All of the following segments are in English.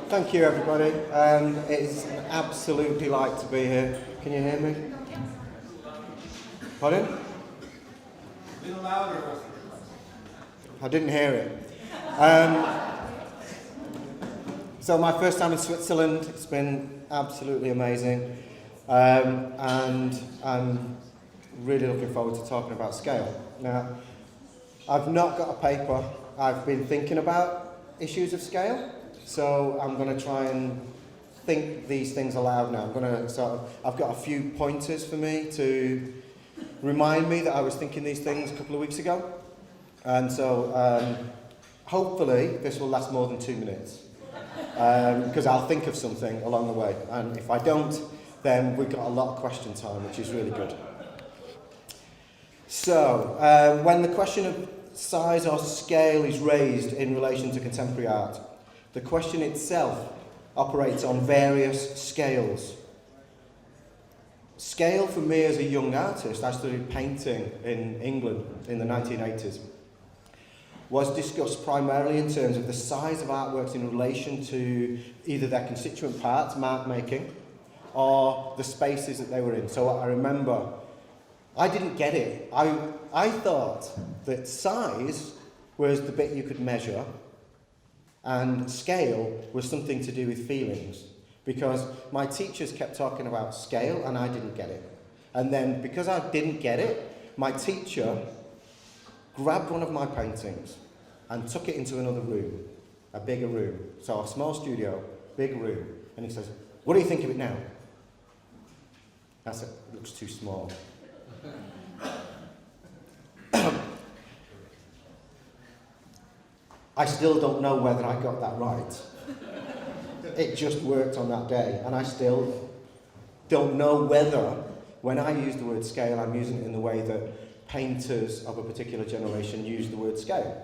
Thank you, everybody. It is an absolute delight to be here. Can you hear me? Pardon? A little louder. I didn't hear it. So my first time in Switzerland, it's been absolutely amazing. And I'm really looking forward to talking about scale. Now, I've not got a paper. I've been thinking about issues of scale. So I'm going to try and think these things aloud now. I've got a few pointers for me to remind me that I was thinking these things a couple of weeks ago. And so hopefully this will last more than 2 minutes. Because I'll think of something along the way. And if I don't, then we've got a lot of question time, which is really good. So when the question of size or scale is raised in relation to contemporary art, the question itself operates on various scales. Scale for me as a young artist, I studied painting in England in the 1980s, was discussed primarily in terms of the size of artworks in relation to either their constituent parts, mark making, or the spaces that they were in. So I remember, I didn't get it. I thought that size was the bit you could measure, and scale was something to do with feelings, because my teachers kept talking about scale and I didn't get it. And then because I didn't get it, my teacher grabbed one of my paintings and took it into another room, a bigger room. So a small studio, big room. And he says, "What do you think of it now?" I said, "It looks too small." I still don't know whether I got that right. It just worked on that day, and I still don't know whether, when I use the word scale, I'm using it in the way that painters of a particular generation use the word scale.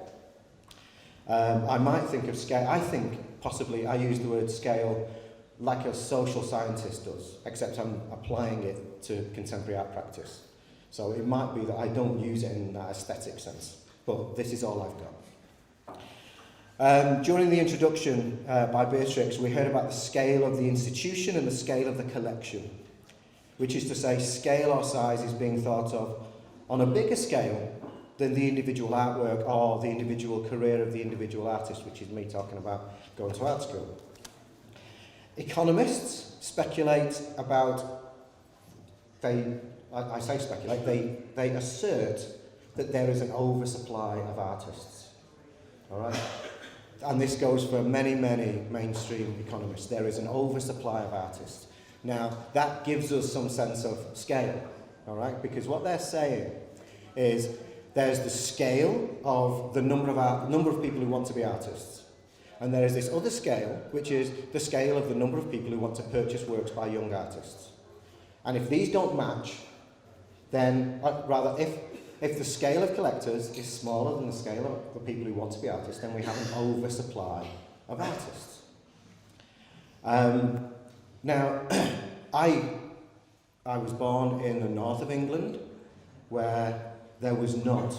I might think of scale, I think possibly I use the word scale like a social scientist does, except I'm applying it to contemporary art practice. So it might be that I don't use it in that aesthetic sense, but this is all I've got. During the introduction by Beatrix, we heard about the scale of the institution and the scale of the collection, which is to say scale or size is being thought of on a bigger scale than the individual artwork or the individual career of the individual artist, which is me talking about going to art school. Economists speculate about, they assert that there is an oversupply of artists. All right? And this goes for many, many mainstream economists. There is an oversupply of artists. Now, that gives us some sense of scale, all right? Because what they're saying is there's the scale of the number of people who want to be artists. And there is this other scale, which is the scale of the number of people who want to purchase works by young artists. And if these don't match, then, if the scale of collectors is smaller than the scale of the people who want to be artists, then we have an oversupply of artists. Now, I was born in the north of England, where there was not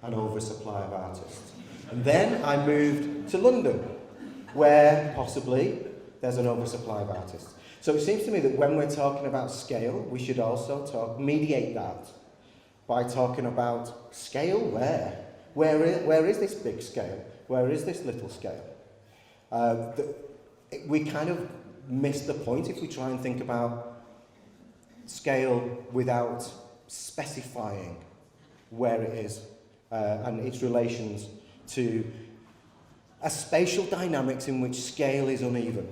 an oversupply of artists. And then I moved to London, where possibly there's an oversupply of artists. So it seems to me that when we're talking about scale, we should also mediate that by talking about scale where? Where is this big scale? Where is this little scale? We kind of miss the point if we try and think about scale without specifying where it is and its relations to a spatial dynamics in which scale is uneven.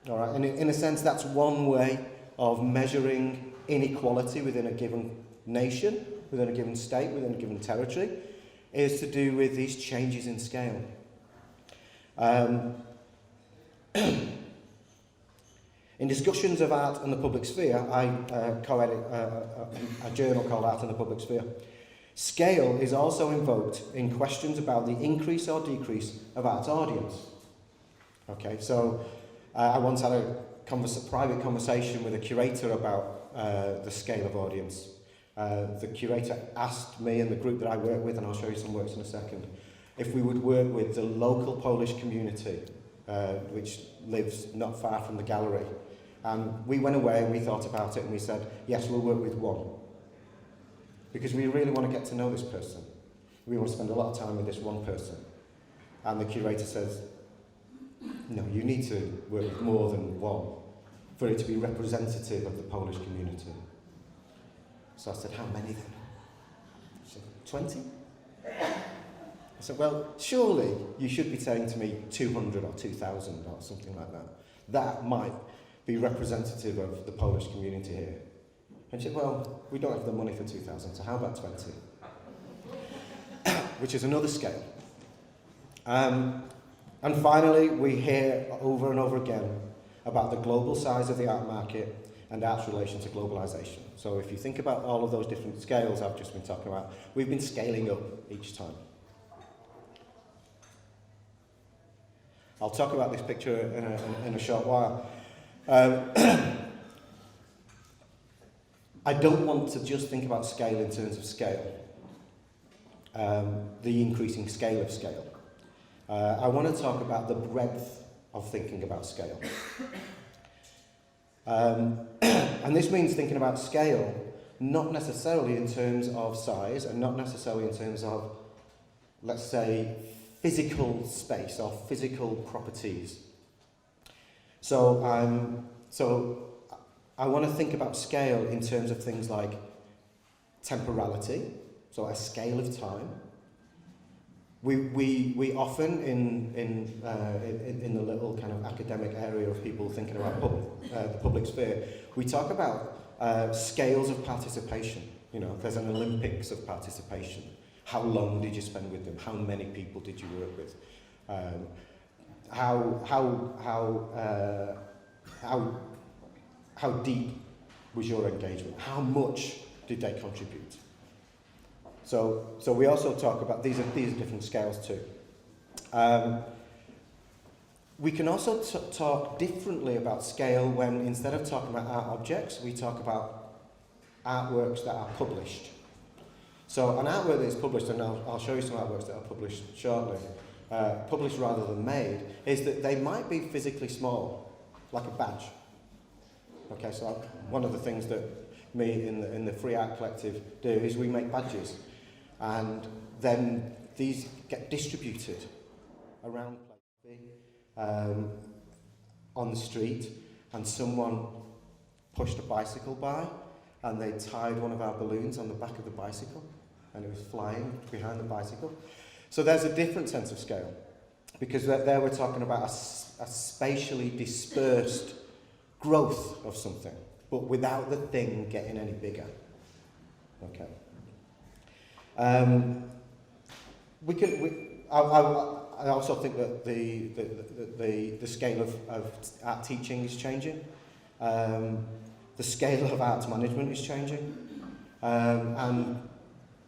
All right? And in a sense, that's one way of measuring inequality within a given nation, within a given state, within a given territory, is to do with these changes in scale. In discussions of art and the public sphere, I co-edit a journal called Art and the Public Sphere. Scale is also invoked in questions about the increase or decrease of art's audience. Okay, so I once had a private conversation with a curator about the scale of audience. The curator asked me and the group that I work with, and I'll show you some works in a second, if we would work with the local Polish community which lives not far from the gallery. And we went away and we thought about it and we said, yes, we'll work with one. Because we really want to get to know this person. We want to spend a lot of time with this one person. And the curator says, no, you need to work with more than one for it to be representative of the Polish community. So I said, how many then? She said, 20? I said, well, surely you should be saying to me 200 or 2,000 or something like that. That might be representative of the Polish community here. And she said, well, we don't have the money for 2,000, so how about 20? Which is another scale. And finally, we hear over and over again about the global size of the art market and art's relation to globalization. So if you think about all of those different scales I've just been talking about, we've been scaling up each time. I'll talk about this picture in a short while. I don't want to just think about scale in terms of scale, the increasing scale of scale. I want to talk about the breadth of thinking about scale. And this means thinking about scale not necessarily in terms of size and not necessarily in terms of, let's say, physical space or physical properties. So I want to think about scale in terms of things like temporality, so a scale of time. We often in the little kind of academic area of people thinking about the public sphere, we talk about scales of participation. You know, there's an Olympics of participation. How long did you spend with them? How many people did you work with? How deep was your engagement? How much did they contribute? So we also talk about these are different scales too. We can also talk differently about scale when instead of talking about art objects, we talk about artworks that are published. So an artwork that is published, and I'll show you some artworks that are published shortly, published rather than made, is that they might be physically small, like a badge. Okay, so one of the things that me in the Free Art Collective do is we make badges. And then these get distributed around on the street, and someone pushed a bicycle by and they tied one of our balloons on the back of the bicycle and it was flying behind the bicycle. So there's a different sense of scale, because there we're talking about a spatially dispersed growth of something, but without the thing getting any bigger. Okay. I also think that the scale of art teaching is changing. The scale of arts management is changing. And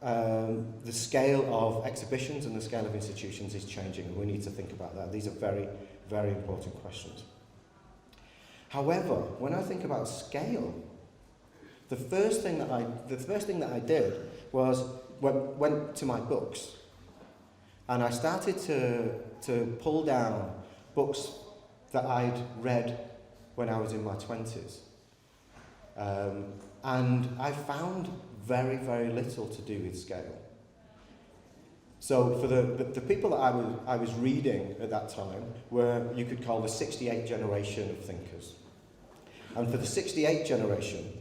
the scale of exhibitions and the scale of institutions is changing, and we need to think about that. These are very, very important questions. However, when I think about scale, the first thing that I did was went to my books, and I started to pull down books that I'd read when I was in my 20s. And I found very, very little to do with scale. So for the people that I was reading at that time were, you could call the 68 generation of thinkers. And for the 68 generation,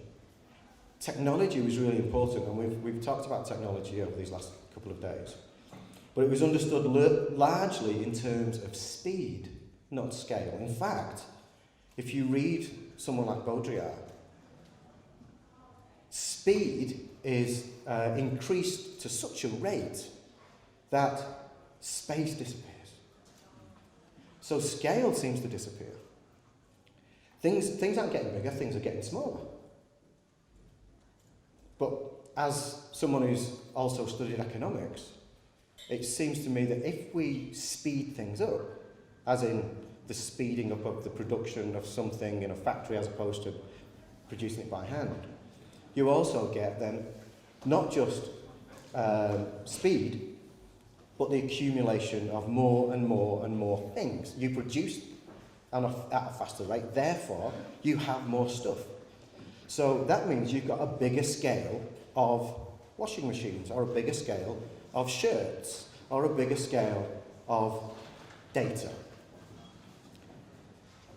technology was really important, and we've talked about technology over these last couple of days. But it was understood largely in terms of speed, not scale. In fact, if you read someone like Baudrillard, speed is increased to such a rate that space disappears. So scale seems to disappear. Things aren't getting bigger, things are getting smaller. But as someone who's also studied economics, it seems to me that if we speed things up, as in the speeding up of the production of something in a factory as opposed to producing it by hand, you also get then not just speed, but the accumulation of more and more and more things. You produce at a faster rate, therefore you have more stuff. So that means you've got a bigger scale of washing machines, or a bigger scale of shirts, or a bigger scale of data.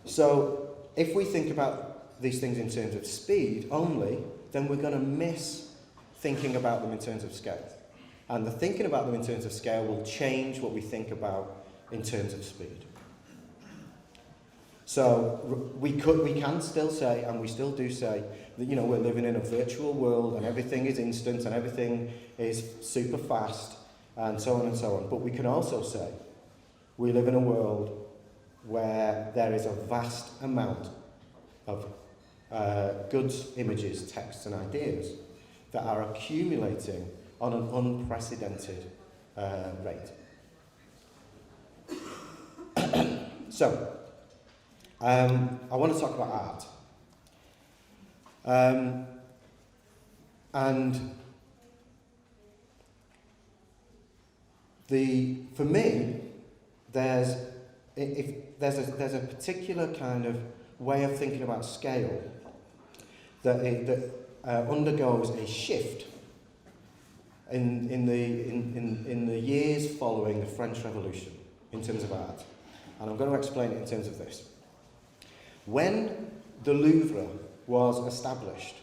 So if we think about these things in terms of speed only, then we're going to miss thinking about them in terms of scale. And the thinking about them in terms of scale will change what we think about in terms of speed. So we can still say, and we still do say, that we're living in a virtual world and everything is instant and everything is super fast and so on and so on. But we can also say we live in a world where there is a vast amount of goods, images, texts and ideas that are accumulating on an unprecedented rate. So, I want to talk about art. For me, there's a particular kind of way of thinking about scale that undergoes a shift in the years following the French Revolution in terms of art. And I'm going to explain it in terms of this. When the Louvre was established,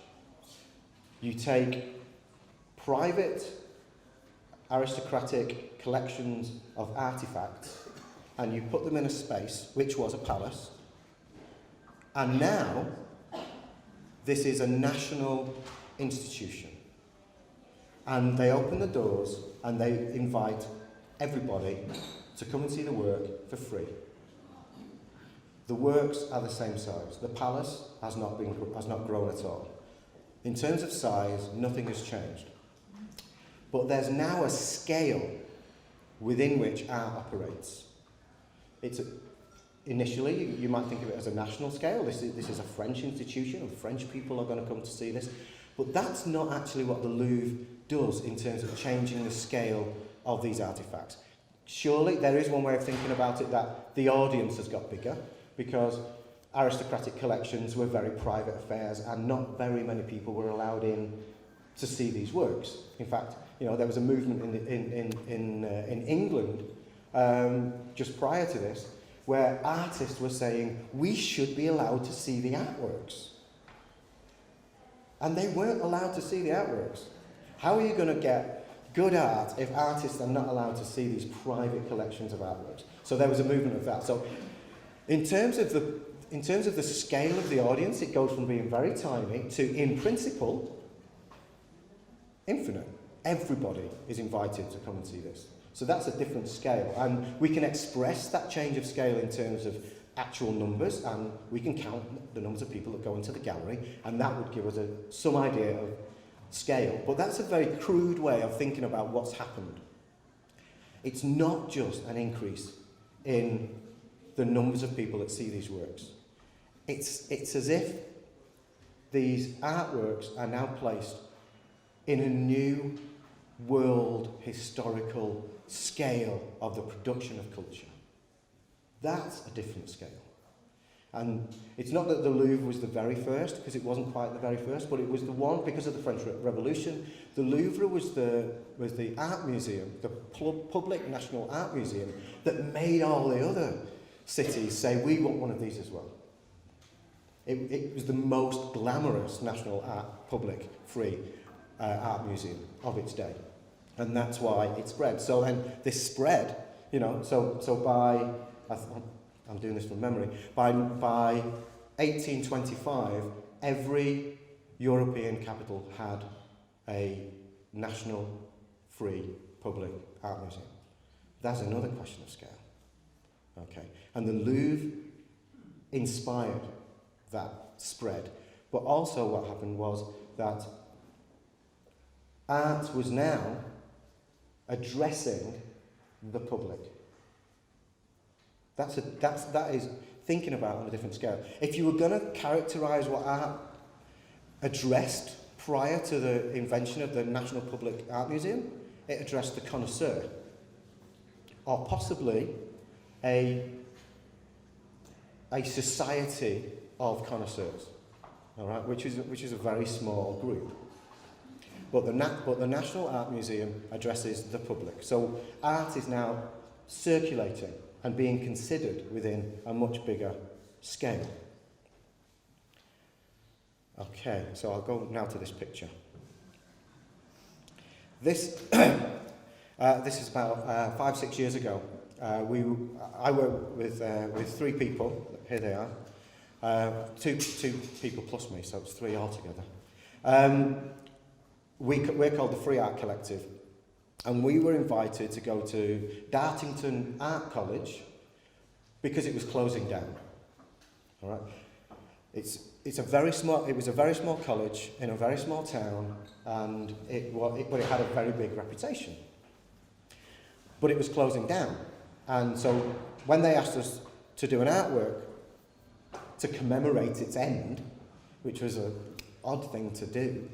you take private aristocratic collections of artifacts and you put them in a space which was a palace, and now this is a national institution, and they open the doors and they invite everybody to come and see the work for free. The works are the same size. The palace has not grown at all. In terms of size, nothing has changed. But there's now a scale within which art operates. Initially, you might think of it as a national scale. This is a French institution, and French people are going to come to see this. But that's not actually what the Louvre does in terms of changing the scale of these artifacts. Surely there is one way of thinking about it, that the audience has got bigger, because aristocratic collections were very private affairs and not very many people were allowed in to see these works. In fact, there was a movement in England just prior to this where artists were saying we should be allowed to see the artworks. And they weren't allowed to see the artworks. How are you going to get good art if artists are not allowed to see these private collections of artworks? So there was a movement of that. So in terms of the scale of the audience, it goes from being very tiny to, in principle, infinite. Everybody is invited to come and see this. So that's a different scale. And we can express that change of scale in terms of actual numbers, and we can count the numbers of people that go into the gallery, and that would give us some idea of scale. But that's a very crude way of thinking about what's happened. It's not just an increase in the numbers of people that see these works. It's as if these artworks are now placed in a new world historical scale of the production of culture. That's a different scale. And it's not that the Louvre was the very first, because it wasn't quite the very first, but it was the one, because of the French Revolution, the Louvre was the art museum, the public national art museum, that made all the other cities say, we want one of these as well. It was the most glamorous national art, public, free art museum of its day. And that's why it spread. So then this spread, so by, I'm doing this from memory, by 1825, every European capital had a national, free, public art museum. That's another question of scale. Okay, and the Louvre inspired that spread. But also what happened was that art was now addressing the public. That is thinking about on a different scale. If you were going to characterise what art addressed prior to the invention of the National Public Art Museum, it addressed the connoisseur. or possibly a society of connoisseurs, all right, which is a very small group. But the National Art Museum addresses the public. So art is now circulating and being considered within a much bigger scale. Okay, so I'll go now to this picture. This this is about 5-6 years ago. I work with 3 people. Here they are. Two people plus me, so it's 3 altogether. We're called the Free Art Collective, and we were invited to go to Dartington Art College because it was closing down. All right, it was a very small college in a very small town, and but it had a very big reputation. But it was closing down, and so when they asked us to do an artwork to commemorate its end, which was an odd thing to do,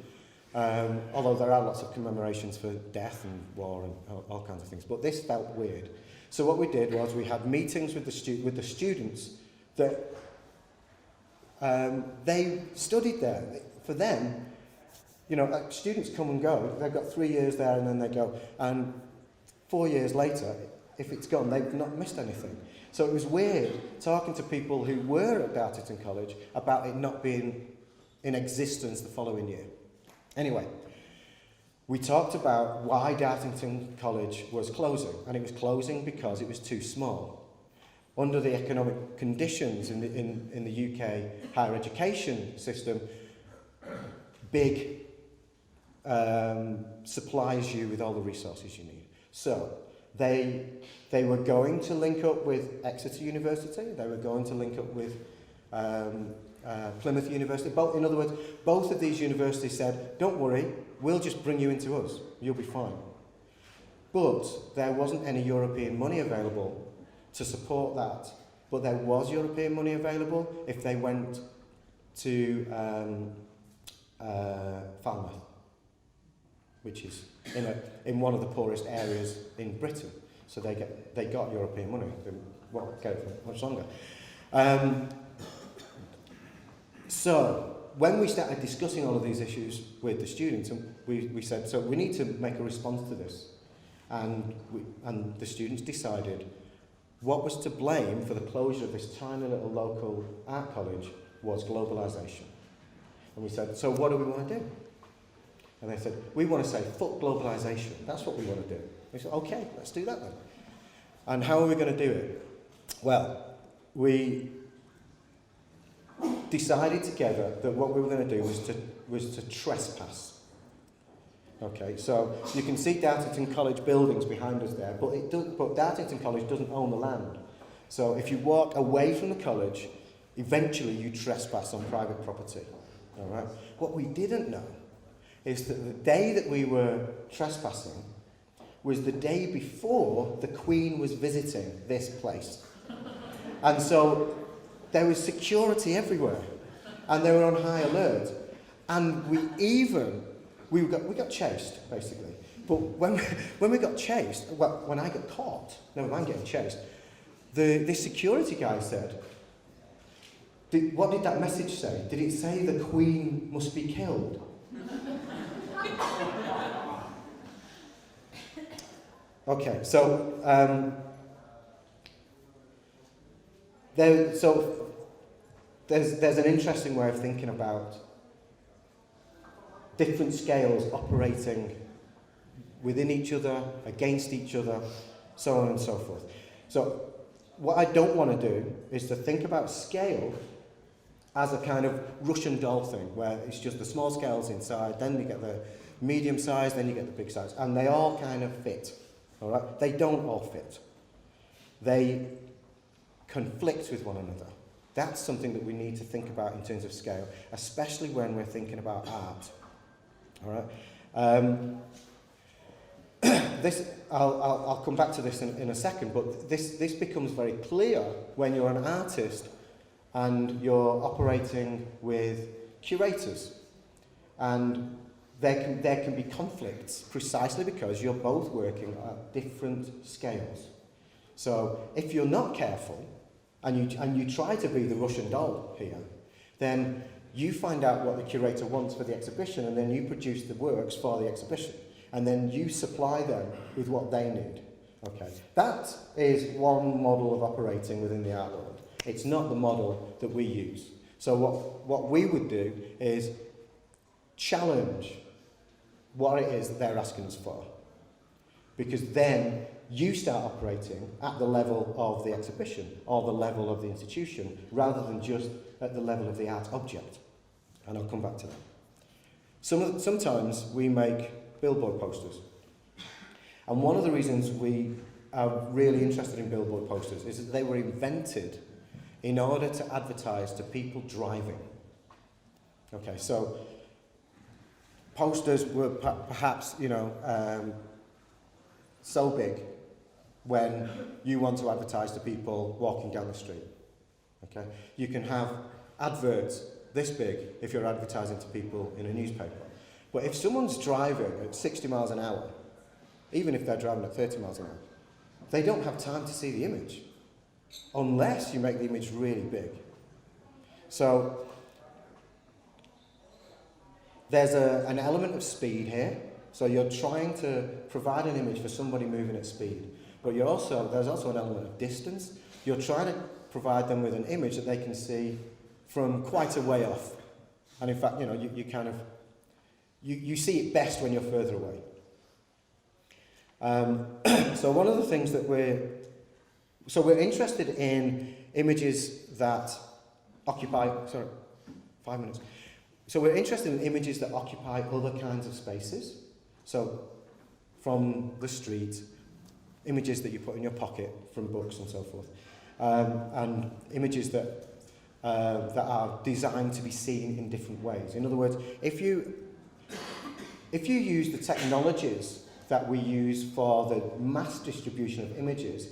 although there are lots of commemorations for death and war and all kinds of things, but this felt weird. So what we did was we had meetings with the students that they studied there. For them, you know, students come and go. They've got 3 years there and then they go. And 4 years later, if it's gone, they've not missed anything. So it was weird talking to people who were at Dartington College about it not being in existence the following year. Anyway, we talked about why Dartington College was closing, and it was closing because it was too small. Under the economic conditions in the UK higher education system, big supplies you with all the resources you need. So they were going to link up with Exeter University, they were going to link up with Plymouth University. In other words, both of these universities said, don't worry, we'll just bring you into us, you'll be fine. But there wasn't any European money available to support that. But there was European money available if they went to Falmouth, which is in one of the poorest areas in Britain. So they got European money. They won't get it for much longer. So when we started discussing all of these issues with the students, we said, so we need to make a response to this. And the students decided what was to blame for the closure of this tiny little local art college was globalization. And we said, so what do we want to do? And they said, we want to say, fuck globalization. That's what we want to do. We said, okay, let's do that then. And how are we going to do it? Well, we decided together that what we were going to do was to trespass. Okay, so you can see Dartington College buildings behind us there, but Dartington College doesn't own the land. So if you walk away from the college, eventually you trespass on private property. All right. What we didn't know is that the day that we were trespassing was the day before the Queen was visiting this place. And so there was security everywhere, and they were on high alert. And we got chased, basically. But when we got chased, well, when I got caught, never mind getting chased, this security guy said, what did that message say? Did it say the Queen must be killed? Okay, so there's an interesting way of thinking about different scales operating within each other, against each other, so on and so forth. So what I don't want to do is to think about scale as a kind of Russian doll thing, where it's just the small scales inside, then you get the medium size, then you get the big size, and they all kind of fit. All right? They don't all fit. They conflict with one another. That's something that we need to think about in terms of scale, especially when we're thinking about art. All right. I'll come back to this in a second, but this becomes very clear when you're an artist and you're operating with curators, and there can be conflicts precisely because you're both working at different scales. So if you're not careful, and you try to be the Russian doll here, then you find out what the curator wants for the exhibition, and then you produce the works for the exhibition, and then you supply them with what they need. Okay, that is one model of operating within the art world. It's not the model that we use. So what we would do is challenge what it is that they're asking us for, because then you start operating at the level of the exhibition or the level of the institution rather than just at the level of the art object. And I'll come back to that. Sometimes we make billboard posters. And one of the reasons we are really interested in billboard posters is that they were invented in order to advertise to people driving. Okay, so posters were perhaps, so big when you want to advertise to people walking down the street. Okay, you can have adverts this big if you're advertising to people in a newspaper. But if someone's driving at 60 miles an hour, even if they're driving at 30 miles an hour, they don't have time to see the image unless you make the image really big. So there's an element of speed here. So you're trying to provide an image for somebody moving at speed. But there's also an element of distance. You're trying to provide them with an image that they can see from quite a way off. And in fact, you see it best when you're further away. So one of the things that we're interested in images that occupy, 5 minutes. So we're interested in images that occupy other kinds of spaces. So from the street, images that you put in your pocket from books and so forth. And images that are designed to be seen in different ways. In other words, if you use the technologies that we use for the mass distribution of images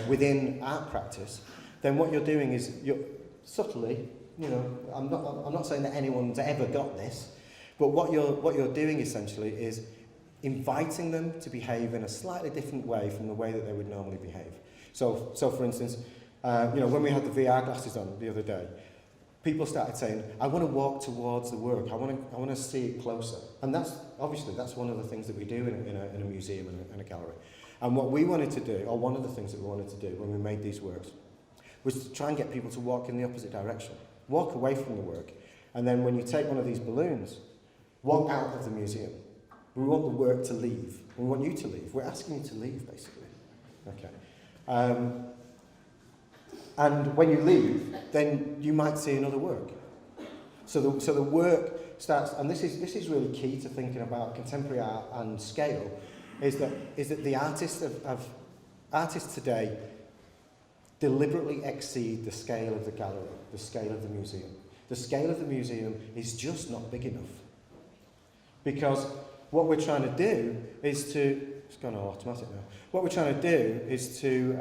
within art practice, then what you're doing is you're subtly, I'm not saying that anyone's ever got this, but what you're doing essentially is inviting them to behave in a slightly different way from the way that they would normally behave. So for instance, when we had the VR glasses on the other day, people started saying, I want to walk towards the work, I want to see it closer. And that's one of the things that we do in a museum and a gallery. And what we wanted to do, or one of the things that we wanted to do when we made these works, was to try and get people to walk in the opposite direction, walk away from the work. And then when you take one of these balloons, walk out of the museum. We want the work to leave. We want you to leave. We're asking you to leave, basically. Okay. And when you leave, then you might see another work. So the work starts, and this is really key to thinking about contemporary art and scale, is that the artists today deliberately exceed the scale of the gallery, the scale of the museum. The scale of the museum is just not big enough. Because what we're trying to do is to, it's gone automatic now. What we're trying to do is to,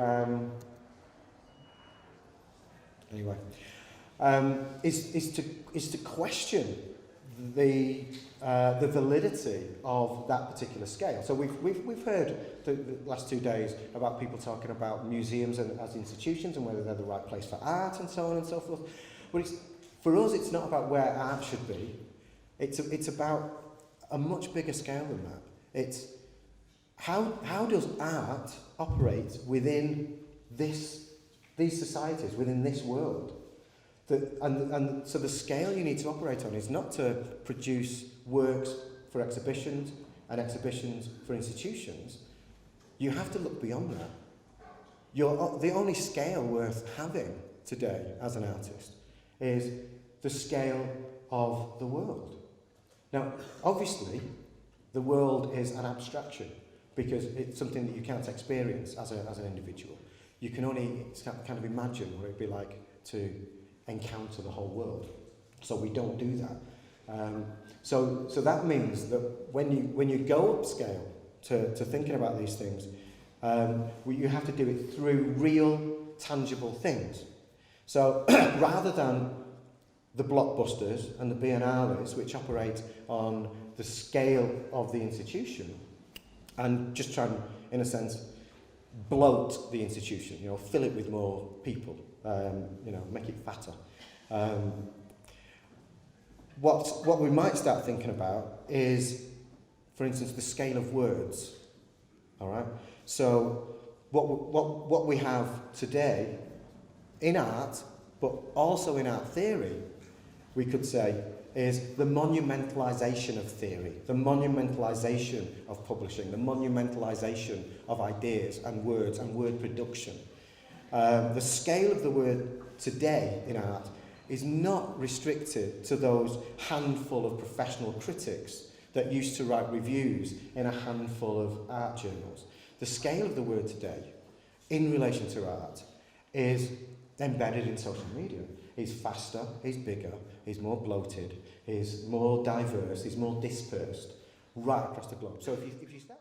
is to question the validity of that particular scale. So we've heard the last 2 days about people talking about museums as institutions and whether they're the right place for art and so on and so forth. But for us, it's not about where art should be. It's about a much bigger scale than that. It's how does art operate within these societies, within this world? And so the scale you need to operate on is not to produce works for exhibitions and exhibitions for institutions. You have to look beyond that. The only scale worth having today as an artist is the scale of the world. Now, obviously, the world is an abstraction because it's something that you can't experience as an individual. You can only kind of imagine what it'd be like to encounter the whole world. So we don't do that. So that means that when you go upscale to thinking about these things, you have to do it through real, tangible things. So rather than the blockbusters and the biennales, which operate on the scale of the institution, and just try and, in a sense, bloat the institution, you know, fill it with more people, you know, make it fatter. What we might start thinking about is, for instance, the scale of words. All right. So what we have today in art, but also in art theory, we could say, is the monumentalization of theory, the monumentalization of publishing, the monumentalization of ideas and word production. The scale of the word today in art is not restricted to those handful of professional critics that used to write reviews in a handful of art journals. The scale of the word today in relation to art is embedded in social media. He's faster, he's bigger, he's more bloated, he's more diverse, he's more dispersed right across the globe. So if you start